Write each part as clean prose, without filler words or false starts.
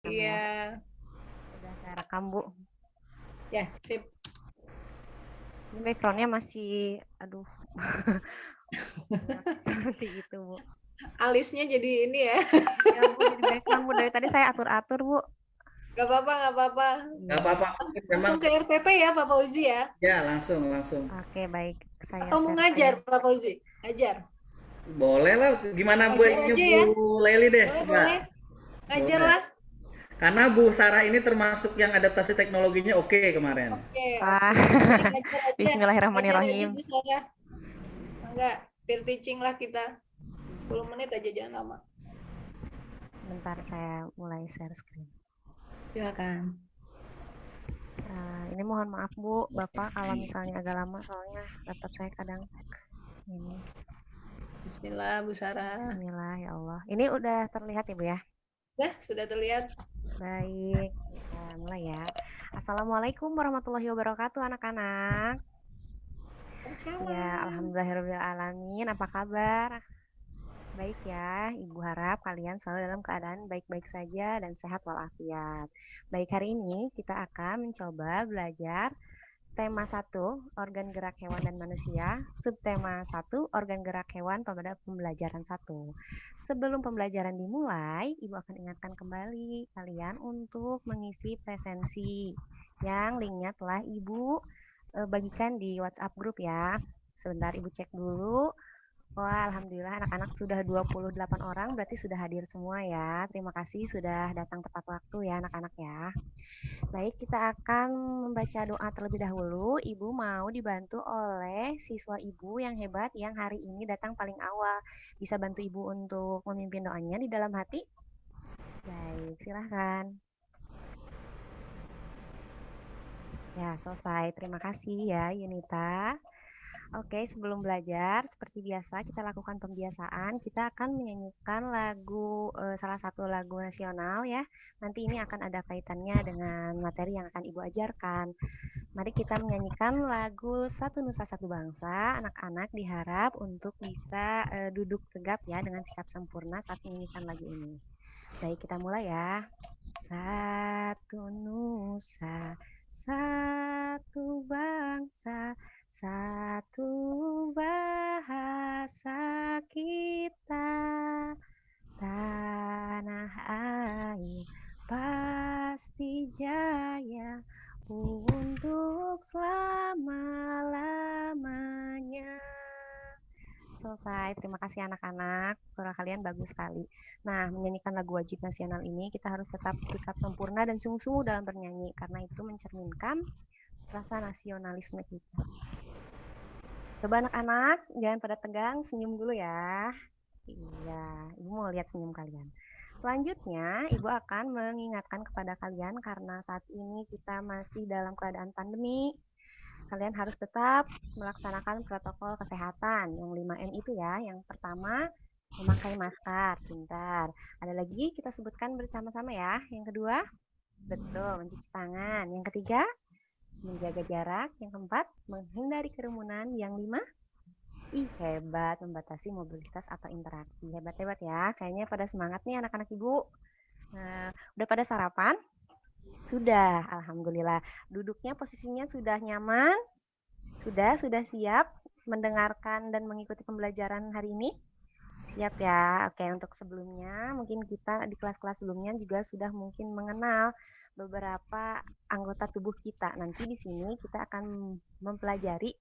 Iya, Ya, udah saya rekam Bu. ya, sip. Ini backgroundnya masih, aduh, seperti itu Bu. Alisnya jadi ini ya. Iya Bu, jadi background Bu. Dari tadi saya atur-atur Bu. Gak apa-apa, gak apa-apa. Nggak Iya. apa-apa, mungkin memang Langsung ke RPP ya, Pak Fauzi ya. ya langsung langsung. Oke, baik. Saya Atau mau share ngajar, screen. Pak Fauzi? Ngajar. Boleh lah, gimana Bu Ngajar ininya aja Bu ya. Leli deh, Boleh, coba. boleh. Ngajar Boleh. lah. Karena Bu Sarah ini termasuk yang adaptasi teknologinya oke kemarin. Oke, Wah, oke. Jadi ngajar aja. Ngajar aja, bismillahirrahmanirrahim. Bu Sarah. Enggak, peer teaching lah kita. 10 menit aja, jangan lama. Bentar, saya mulai share screen. Silakan. Ini mohon maaf Bu, Bapak kalau misalnya agak lama soalnya laptop saya kadang ini. Bismillah, Bu Sarah. Bismillah ya Allah. Ini udah terlihat ya Bu ya? Ya, sudah terlihat. Baik, kita mulai ya. Assalamualaikum warahmatullahi wabarakatuh anak-anak. Ya, alhamdulillahirrahmanirrahim. Apa kabar? Baik ya, Ibu harap kalian selalu dalam keadaan baik-baik saja dan sehat walafiat. Baik, hari ini kita akan mencoba belajar tema 1, organ gerak hewan dan manusia, subtema 1, organ gerak hewan pada pembelajaran 1. Sebelum pembelajaran dimulai, Ibu akan ingatkan kembali kalian untuk mengisi presensi yang linknya telah Ibu bagikan di WhatsApp grup ya. Sebentar Ibu cek dulu. Wah, alhamdulillah anak-anak sudah 28 orang, berarti sudah hadir semua ya. Terima kasih sudah datang tepat waktu ya anak-anak ya. Baik, kita akan membaca doa terlebih dahulu. Ibu mau dibantu oleh siswa Ibu yang hebat yang hari ini datang paling awal. Bisa bantu Ibu untuk memimpin doanya di dalam hati? Baik, silahkan. Ya, selesai. Terima kasih ya, Yunita. Oke, sebelum belajar, seperti biasa kita lakukan pembiasaan. Kita akan menyanyikan lagu, salah satu lagu nasional ya. Nanti ini akan ada kaitannya dengan materi yang akan Ibu ajarkan. Mari kita menyanyikan lagu Satu Nusa Satu Bangsa. Anak-anak diharap untuk bisa duduk tegap ya dengan sikap sempurna saat menyanyikan lagu ini. Baik, kita mulai ya. Satu nusa, satu bangsa, satu bahasa kita, tanah air pasti jaya untuk selama-lamanya. Selesai, terima kasih anak-anak, suara kalian bagus sekali. Nah, menyanyikan lagu wajib nasional ini kita harus tetap sikap sempurna dan sungguh-sungguh dalam bernyanyi, karena itu mencerminkan rasa nasionalisme kita. Coba anak-anak, jangan pada tegang, senyum dulu ya. Iya, Ibu mau lihat senyum kalian. Selanjutnya, Ibu akan mengingatkan kepada kalian karena saat ini kita masih dalam keadaan pandemi. Kalian harus tetap melaksanakan protokol kesehatan yang 5M itu ya. Yang pertama, memakai masker, pintar. Ada lagi kita sebutkan bersama-sama ya. Yang kedua, betul, mencuci tangan. Yang ketiga, menjaga jarak. Yang keempat, menghindari kerumunan. Yang lima, hebat, membatasi mobilitas atau interaksi. Hebat-hebat ya. Kayaknya pada semangat nih anak-anak Ibu. Nah, udah pada sarapan? Sudah, alhamdulillah. Duduknya posisinya sudah nyaman? Sudah siap mendengarkan dan mengikuti pembelajaran hari ini? Siap ya. Oke, untuk sebelumnya mungkin kita di kelas-kelas sebelumnya juga sudah mungkin mengenal beberapa anggota tubuh kita. Nanti di sini kita akan mempelajari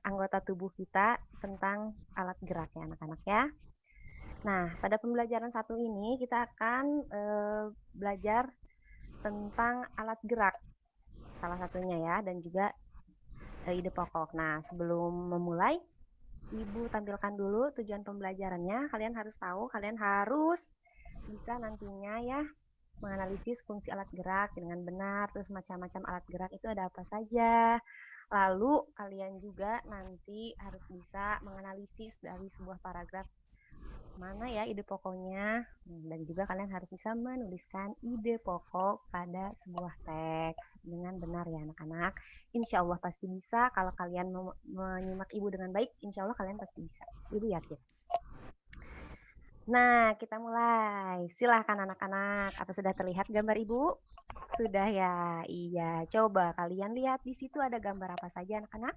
anggota tubuh kita tentang alat gerak ya anak-anak ya. Nah, pada pembelajaran satu ini kita akan belajar tentang alat gerak salah satunya ya, dan juga ide pokok. Nah, sebelum memulai, Ibu tampilkan dulu tujuan pembelajarannya. Kalian harus tahu, kalian harus bisa nantinya ya menganalisis fungsi alat gerak dengan benar, terus macam-macam alat gerak itu ada apa saja. Lalu kalian juga nanti harus bisa menganalisis dari sebuah paragraf mana ya ide pokoknya, dan juga kalian harus bisa menuliskan ide pokok pada sebuah teks dengan benar ya anak-anak. Insya Allah pasti bisa. Kalau kalian menyimak Ibu dengan baik, insya Allah kalian pasti bisa. Ibu yakin. Nah, kita mulai. Silahkan anak-anak. Apa sudah terlihat gambar Ibu? Sudah ya? Iya. Coba kalian lihat di situ ada gambar apa saja anak-anak?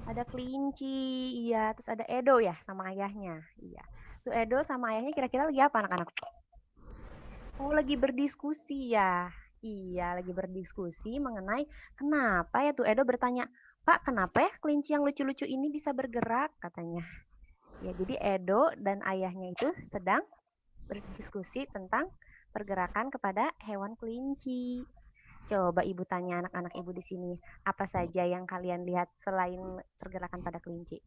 Ada kelinci, iya. Terus ada Edo ya sama ayahnya. Iya. Tuh Edo sama ayahnya kira-kira lagi apa anak-anak? Oh, lagi berdiskusi ya. Iya, lagi berdiskusi mengenai kenapa ya tuh Edo bertanya, Pak, kenapa ya kelinci yang lucu-lucu ini bisa bergerak? Katanya. Ya, jadi Edo dan ayahnya itu sedang berdiskusi tentang pergerakan kepada hewan kelinci. Coba Ibu tanya anak-anak Ibu di sini, apa saja yang kalian lihat selain pergerakan pada kelinci?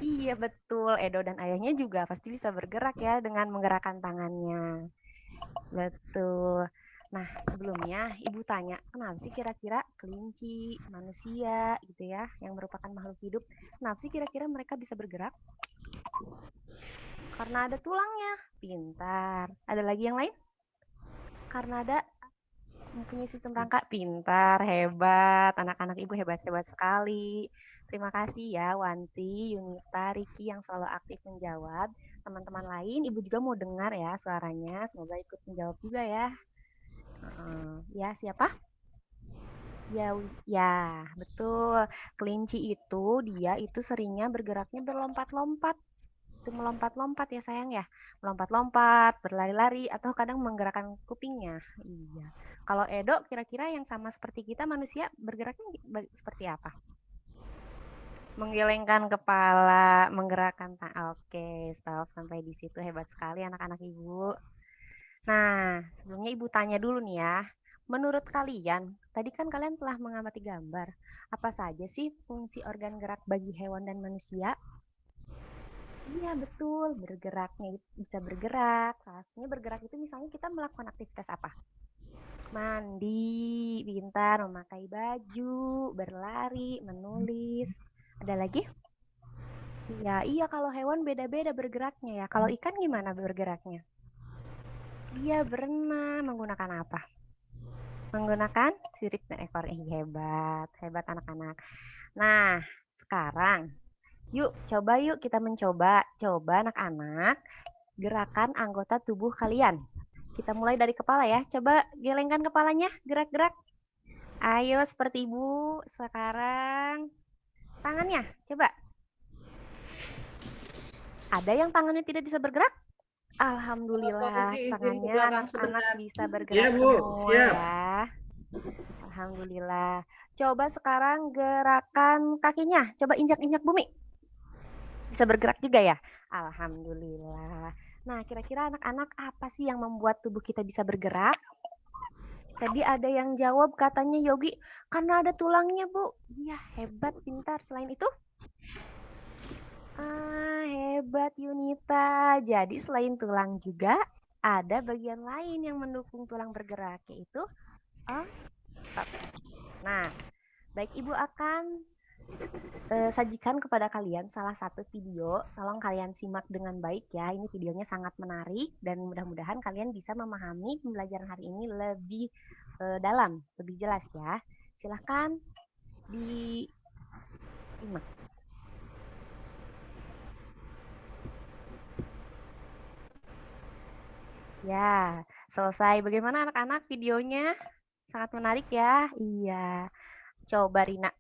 Iya, betul. Edo dan ayahnya juga pasti bisa bergerak ya dengan menggerakkan tangannya. Betul. Nah, sebelumnya Ibu tanya, kenapa sih kira-kira kelinci, manusia gitu ya, yang merupakan makhluk hidup, kenapa sih kira-kira mereka bisa bergerak? Karena ada tulangnya. Pintar. Ada lagi yang lain? Karena ada mempunyai sistem rangka. Pintar, hebat. Anak-anak Ibu hebat-hebat sekali. Terima kasih ya Wanti, Yunita, Riki yang selalu aktif menjawab. Teman-teman lain, Ibu juga mau dengar ya suaranya. Semoga ikut menjawab juga ya. Ya, siapa? Ya, betul. Kelinci itu, dia itu seringnya bergeraknya berlompat-lompat. Itu melompat-lompat ya sayang ya. Melompat-lompat, berlari-lari, atau kadang menggerakkan kupingnya. Iya. Kalau Edo, kira-kira yang sama seperti kita manusia bergeraknya seperti apa? Menggelengkan kepala, menggerakkan tangan. Oke, stop sampai di situ. Hebat sekali anak-anak Ibu. Nah, sebelumnya Ibu tanya dulu nih ya. Menurut kalian, tadi kan kalian telah mengamati gambar. Apa saja sih fungsi organ gerak bagi hewan dan manusia? Iya, betul. Bergeraknya bisa bergerak. Salah satunya bergerak itu misalnya kita melakukan aktivitas apa? Mandi, pintar, memakai baju, berlari, menulis. Ada lagi? Iya, kalau hewan beda-beda bergeraknya ya. Kalau ikan gimana bergeraknya? Iya, berenang. Menggunakan apa? Menggunakan sirip dan ekor. Hebat, hebat anak-anak. Nah, sekarang yuk kita mencoba. Coba anak-anak gerakan anggota tubuh kalian. Kita mulai dari kepala ya. Coba gelengkan kepalanya, gerak-gerak. Ayo seperti Ibu. Sekarang tangannya, coba. Ada yang tangannya tidak bisa bergerak? Alhamdulillah, tangannya anak-anak bisa bergerak semua ya. Alhamdulillah. Coba sekarang gerakan kakinya. Coba injak-injak bumi. Bisa bergerak juga ya? Alhamdulillah. Nah, kira-kira anak-anak apa sih yang membuat tubuh kita bisa bergerak? Tadi ada yang jawab katanya Yogi, karena ada tulangnya, Bu. Iya, hebat, pintar. Selain itu? Hebat Yunita. Jadi selain tulang juga ada bagian lain yang mendukung tulang bergerak, yaitu otot. Nah, baik Ibu akan sajikan kepada kalian salah satu video. Tolong kalian simak dengan baik ya. Ini videonya sangat menarik dan mudah-mudahan kalian bisa memahami pembelajaran hari ini lebih dalam, lebih jelas ya. Silahkan disimak. Ya, selesai. Bagaimana anak-anak videonya? Sangat menarik ya. Iya. Coba Rina,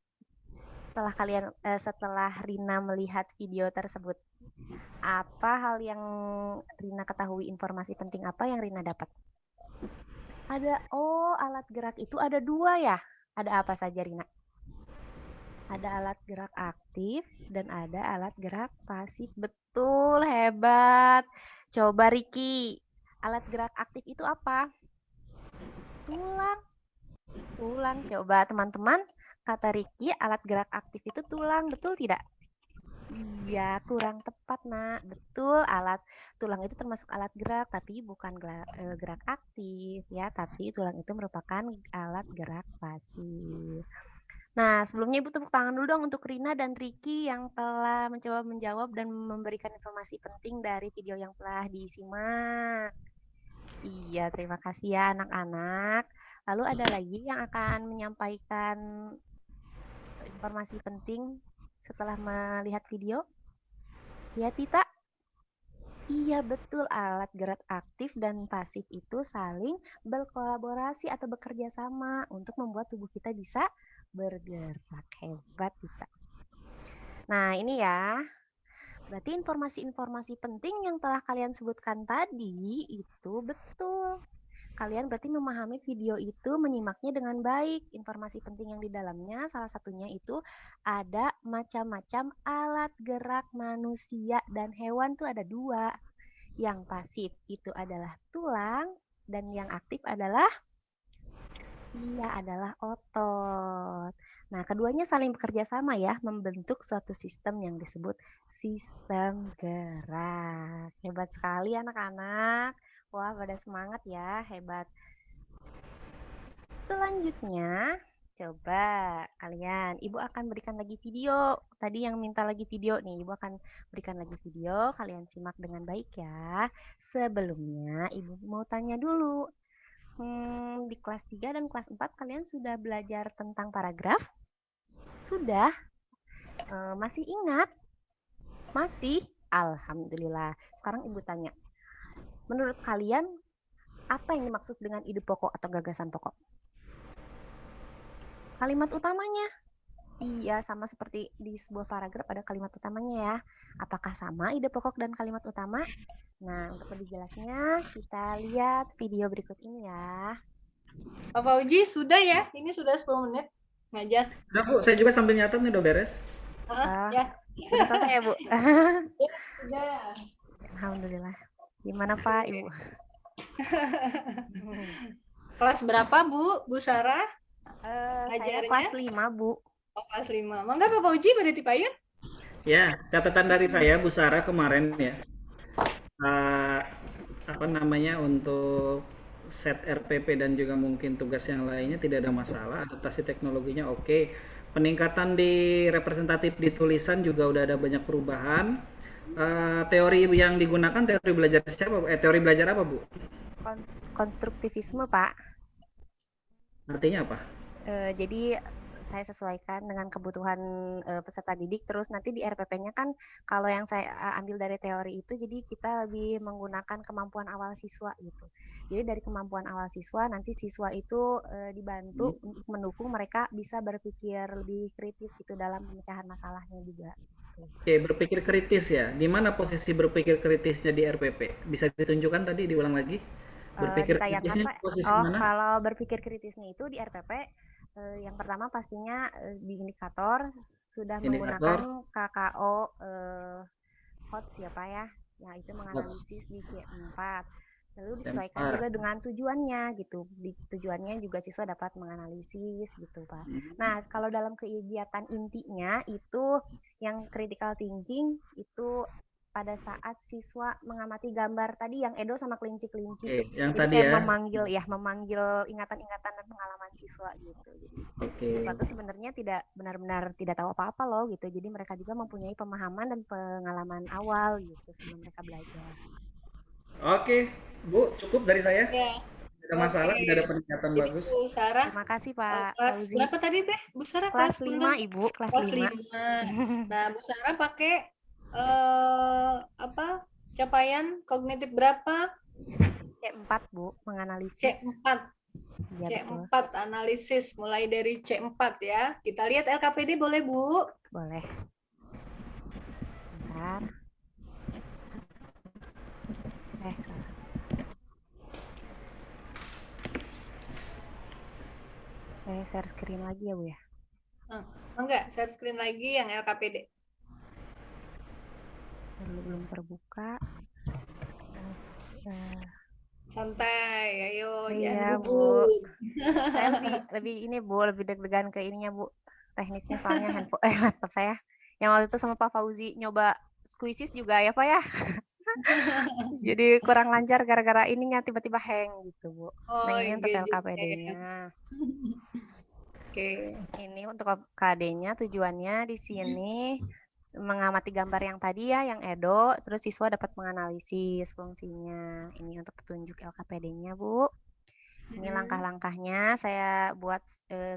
setelah Rina melihat video tersebut, apa hal yang Rina ketahui, informasi penting apa yang Rina dapat? Alat gerak itu ada 2 ya? Ada apa saja Rina? Ada alat gerak aktif dan ada alat gerak pasif. Betul, hebat. Coba Riki, alat gerak aktif itu apa? Tulang. Coba teman-teman, kata Riki, alat gerak aktif itu tulang, betul tidak? Iya, kurang tepat, Nak. Betul, tulang itu termasuk alat gerak, tapi bukan gerak aktif ya, tapi tulang itu merupakan alat gerak pasif. Nah, sebelumnya Ibu tepuk tangan dulu dong untuk Rina dan Riki yang telah mencoba menjawab dan memberikan informasi penting dari video yang telah disimak. Iya, terima kasih ya anak-anak. Lalu ada lagi yang akan menyampaikan informasi penting setelah melihat video? Ya, Tita? Iya, betul. Alat gerak aktif dan pasif itu saling berkolaborasi atau bekerja sama untuk membuat tubuh kita bisa bergerak. Hebat kita. Nah, ini ya. Berarti informasi-informasi penting yang telah kalian sebutkan tadi itu betul. Kalian berarti memahami video itu, menyimaknya dengan baik. Informasi penting yang di dalamnya salah satunya itu ada macam-macam alat gerak manusia dan hewan tuh ada 2. Yang pasif itu adalah tulang dan yang aktif adalah otot. Nah, keduanya saling bekerja sama ya, membentuk suatu sistem yang disebut sistem gerak. Hebat sekali anak-anak. Wah, pada semangat ya, hebat. Selanjutnya, coba kalian, Ibu akan berikan lagi video. Tadi yang minta lagi video nih, Ibu akan berikan lagi video. Kalian simak dengan baik ya. Sebelumnya, Ibu mau tanya dulu. Di kelas 3 dan kelas 4 kalian sudah belajar tentang paragraf? Sudah? Masih ingat? Masih? Alhamdulillah. Sekarang Ibu tanya. Menurut kalian, apa yang dimaksud dengan ide pokok atau gagasan pokok? Kalimat utamanya. Iya, sama seperti di sebuah paragraf ada kalimat utamanya ya. Apakah sama ide pokok dan kalimat utama? Nah, untuk lebih jelasnya kita lihat video berikut ini ya. Pak Fauji, sudah ya? Ini sudah 10 menit ngajar. Udah Bu, saya juga sambil nyatet nih udah beres. Ya. Sudah selesai ya, Bu? Sudah. Alhamdulillah. Gimana Pak, Ibu? Kelas berapa, Bu Sarah? Saya Ngajarnya? kelas 5, Bu. Oh, kelas 5. Mangga Pak Fauji, berarti Payun? Ya, catatan dari saya Bu Sarah kemarin ya. Apa namanya, untuk set RPP dan juga mungkin tugas yang lainnya tidak ada masalah, adaptasi teknologinya oke. Peningkatan di representatif di tulisan juga udah ada banyak perubahan. Teori yang digunakan teori belajar siapa? Teori belajar apa Bu? Konstruktivisme, Pak. Artinya apa? Jadi saya sesuaikan dengan kebutuhan peserta didik. Terus nanti di RPP-nya kan kalau yang saya ambil dari teori itu, jadi kita lebih menggunakan kemampuan awal siswa gitu. Jadi dari kemampuan awal siswa nanti siswa itu dibantu untuk mendukung mereka bisa berpikir lebih kritis gitu dalam pemecahan masalahnya juga. Oke, berpikir kritis ya. Di mana posisi berpikir kritisnya di RPP? Bisa ditunjukkan tadi, diulang lagi? Berpikir Ditayangkan, kritisnya Pak. posisi Oh, mana? kalau berpikir kritisnya itu di RPP yang pertama pastinya di indikator sudah menggunakan KKO HOTS ya Pak ya. Yang itu menganalisis di C4. Lalu disesuaikan juga dengan tujuannya gitu. Di tujuannya juga siswa dapat menganalisis gitu Pak. Nah, kalau dalam kegiatan intinya itu yang critical thinking itu pada saat siswa mengamati gambar tadi yang Edo sama kelinci-kelinci. Yang jadi tadi kayak ya. memanggil ingatan-ingatan dan pengalaman siswa gitu. Jadi siswa itu sebenarnya tidak benar-benar tidak tahu apa-apa loh gitu. Jadi mereka juga mempunyai pemahaman dan pengalaman awal gitu sebelum mereka belajar. Oke, Bu, cukup dari saya. Ya. Tidak ada masalah, tidak ada peningkatan bagus. Bu Sarah. Terima kasih Pak Kelas Fauzi. berapa tadi Teh? Bu Sarah kelas 5 Ibu, kelas 5. Nah, Bu Sarah pakai apa? Capaian kognitif berapa? C4 Bu, menganalisis. C4. Ya, C4 betul. Analisis mulai dari C4 ya. Kita lihat LKPD boleh Bu? Boleh. Sebentar. Saya share screen lagi ya Bu ya? Enggak, share screen lagi yang LKPD. Belum terbuka. Santai, ayo iya, jangan Bu. Saya lebih ini Bu, lebih deg-degan ke ininya Bu. Teknisnya soalnya handphone laptop saya. Yang waktu itu sama Pak Fauzi nyoba squeezes juga ya Pak ya. Jadi kurang lancar gara-gara ininya tiba-tiba hang gitu Bu. Nah ini untuk LKPD-nya. Oke. Ini untuk KD-nya tujuannya di sini mengamati gambar yang tadi ya, yang Edo, terus siswa dapat menganalisis fungsinya. Ini untuk petunjuk LKPD-nya, Bu. Ini langkah-langkahnya saya buat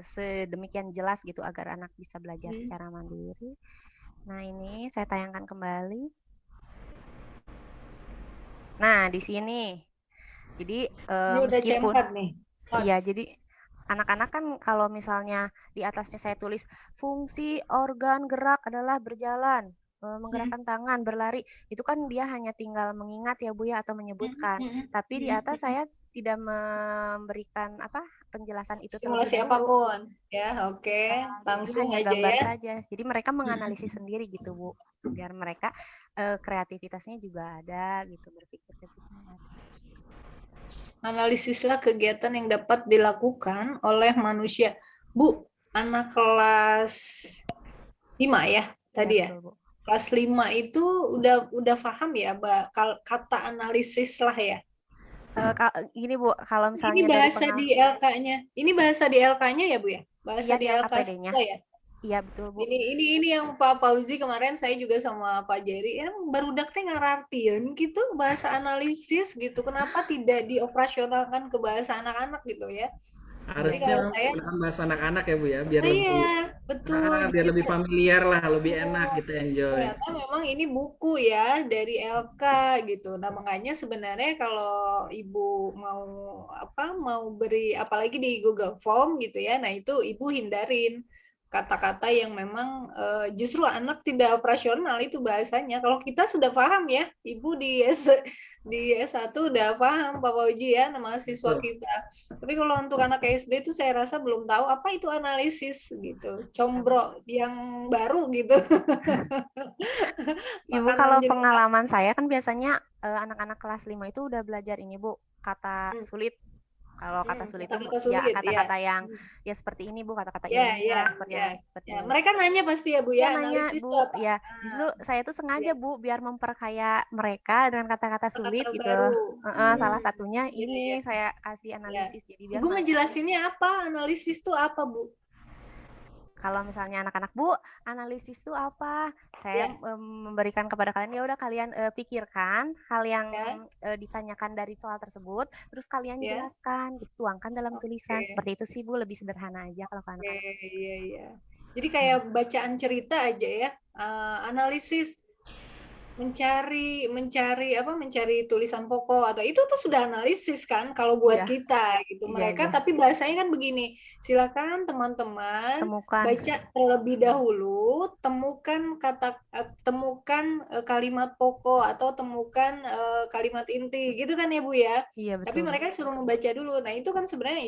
sedemikian jelas gitu agar anak bisa belajar secara mandiri. Nah, ini saya tayangkan kembali. Nah, di sini. Jadi Ini udah meskipun C4 nih. iya, Notes. jadi anak-anak kan kalau misalnya di atasnya saya tulis fungsi organ gerak adalah berjalan, menggerakkan tangan, berlari, itu kan dia hanya tinggal mengingat ya Bu ya atau menyebutkan. Tapi di atas saya tidak memberikan apa penjelasan itu terlebih Stimulasi dahulu. apapun. Ya, oke. Jadi Langsung hanya aja gambar ya. saja. Jadi mereka menganalisis sendiri gitu Bu, biar mereka kreativitasnya juga ada gitu, berpikir kritisnya ada. Analisislah kegiatan yang dapat dilakukan oleh manusia. Bu, anak kelas 5 ya tadi ya? Betul Bu. Kelas 5 itu udah paham ya kata analisis lah ya? Gini Bu, kalau Ini misalnya dari bahasa di LK-nya. Ini bahasa di LK-nya ya, Bu ya? Bahasa iya di di LK LKPD-nya. siswa ya? Iya betul Bu. Ini yang Pak Fauzi kemarin saya juga sama Pak Jerry, barudak teh ngarartieun gitu bahasa analisis gitu. Kenapa tidak dioperasionalkan ke bahasa anak-anak gitu ya? Jadi Harusnya kalau memang saya, menggunakan bahasa anak-anak ya Bu ya, biar lebih iya betul. biar Jadi lebih familiar lah, lebih enak gitu enjoy. ternyata memang ini buku ya dari LK gitu. Nah, makanya sebenarnya kalau Ibu mau beri apalagi di Google Form gitu ya. Nah, itu Ibu hindarin kata-kata yang memang justru anak tidak operasional itu bahasanya. Kalau kita sudah paham ya, Ibu di S1 udah paham Pak Fauji ya nama siswa Betul. kita. Tapi kalau untuk anak SD itu saya rasa belum tahu apa itu analisis gitu. Combro yang baru gitu. Ibu Makanan kalau jenis apa? pengalaman saya kan biasanya anak-anak kelas 5 itu udah belajar ini Bu, kata sulit. Kalau kata sulit itu Kata-kata ya sulit ya. kata-kata yang ya seperti ini Bu, kata-kata Ya, ya, ilmiah, seperti ya. analisis seperti Ya, ini. mereka nanya pasti ya Bu Ya ya, nanya analisis itu Bu, apa? ya justru saya tuh sengaja Ya, Bu biar memperkaya mereka dengan kata-kata sulit kata-kata gitu. baru. Salah satunya Ya, ya, ini saya kasih ya. analisis jadi biar Ibu mereka tuh ngejelasinnya apa? Analisis itu apa, Bu? kalau misalnya anak-anak Bu, analisis itu apa? Saya Ya, memberikan kepada kalian ya udah kalian pikirkan hal yang ya, ditanyakan dari soal tersebut, terus kalian ya. jelaskan, tuangkan dalam tulisan. Oke. Seperti itu sih Bu, lebih sederhana aja kalau ke Oke, anak-anak. iya, iya. Jadi kayak bacaan cerita aja ya. Analisis mencari tulisan pokok atau itu tuh sudah analisis kan kalau buat Iya, kita gitu iya, mereka iya. tapi bahasanya kan begini silakan teman-teman Temukan. baca terlebih dahulu temukan kalimat pokok atau temukan kalimat inti gitu kan ya Bu ya Iya tapi betul Bu. mereka suruh membaca dulu nah itu kan sebenarnya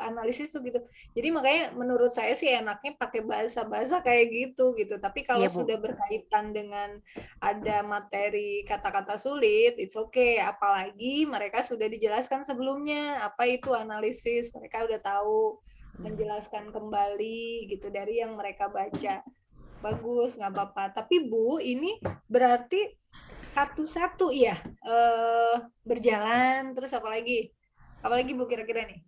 analisis tuh gitu jadi makanya menurut saya sih enaknya pakai bahasa-bahasa kayak gitu tapi kalau Iya Bu. sudah berkaitan dengan ada materi kata-kata sulit, it's okay. Apalagi mereka sudah dijelaskan sebelumnya apa itu analisis, mereka udah tahu menjelaskan kembali gitu dari yang mereka baca. Bagus, nggak apa-apa. Tapi Bu, ini berarti satu-satu ya berjalan terus apalagi? Apalagi Bu kira-kira nih?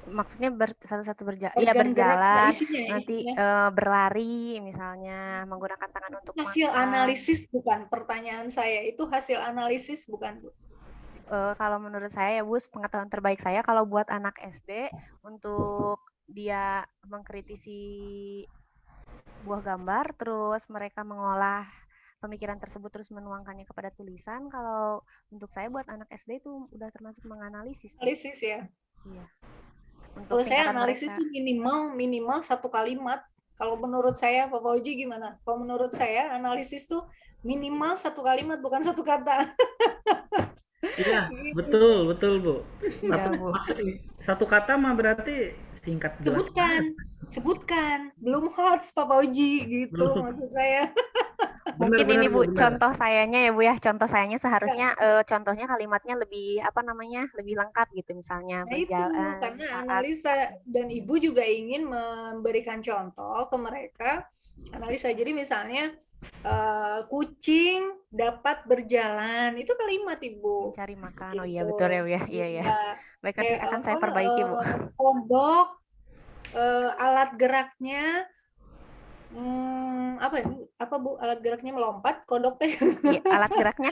Maksudnya satu-satu Organ gerak berjalan, isinya nanti berlari misalnya menggunakan tangan untuk hasil makan. analisis bukan pertanyaan saya itu hasil analisis bukan Bu? Kalau menurut saya ya Bu, pengetahuan terbaik saya kalau buat anak SD untuk dia mengkritisi sebuah gambar, terus mereka mengolah pemikiran tersebut terus menuangkannya kepada tulisan. Kalau untuk saya buat anak SD itu udah termasuk menganalisis. Analisis ya. Iya. Untuk Kalau saya tingkatan analisis mereka. tuh minimal satu kalimat. Kalau menurut saya, Pak Fauji gimana? Kalau menurut saya analisis tuh minimal satu kalimat bukan satu kata. Iya, Gitu. betul, betul Bu. Iya Bu. Maksud satu kata mah berarti singkat jelas banget. Sebutkan. Belum hot, Pak Fauji gitu Belum. maksud saya. Benar, Mungkin benar ini Bu, Bu, benar. contoh sayanya ya Bu ya. Contoh sayanya Ya. seharusnya contohnya kalimatnya lebih apa namanya? Lebih lengkap gitu misalnya Nah itu berjalan karena saat analisa dan ibu juga ingin memberikan contoh ke mereka analisa. Jadi misalnya kucing dapat berjalan itu kalimat ibu mencari makan. Oh iya gitu. betul ya Bu ya. Iya ya. Ya, Baik nanti kayak akan saya perbaiki Bu. kodok alat geraknya apa Bu alat geraknya melompat kodok teh Iya, alat geraknya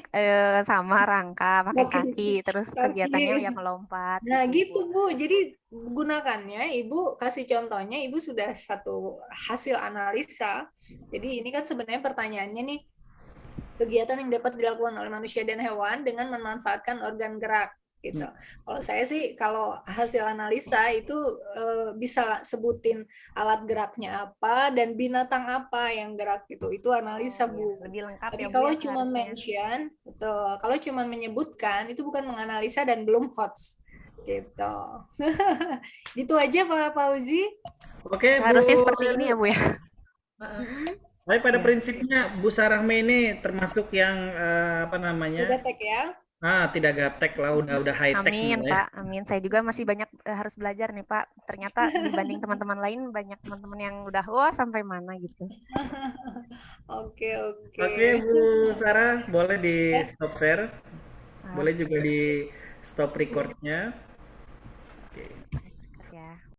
sama rangka, pakai kaki, terus kegiatannya ya kaki. melompat Nah, gitu Bu. gitu Bu. Jadi gunakannya, Ibu kasih contohnya, Ibu sudah satu hasil analisa. Jadi ini kan sebenarnya pertanyaannya nih, kegiatan yang dapat dilakukan oleh manusia dan hewan dengan memanfaatkan organ gerak gitu. Kalau saya sih kalau hasil analisa itu bisa sebutin alat geraknya apa dan binatang apa yang gerak gitu. Itu analisa, iya. Bu. Lebih lengkap Tapi ya Bu kalau ya cuma harusnya. mention, betul. Kalau cuma menyebutkan itu bukan menganalisa dan belum HOTS gitu. Gitu aja Pak Fauzi. Oke, Bu. Seharusnya seperti ini ya Bu ya. Mm-mm. Tapi pada Iya. prinsipnya Bu Sarahme ini termasuk yang apa namanya? Udah tag ya. Tidak gaptek lah, udah high tech nih Amin lah ya. Pak, amin. Saya juga masih banyak harus belajar nih Pak. Ternyata dibanding teman-teman lain banyak teman-teman yang udah wah sampai mana gitu. Oke, oke. Oke, Bu Sarah, boleh di Ya, stop share, boleh juga Oke. di stop recordnya. Oke.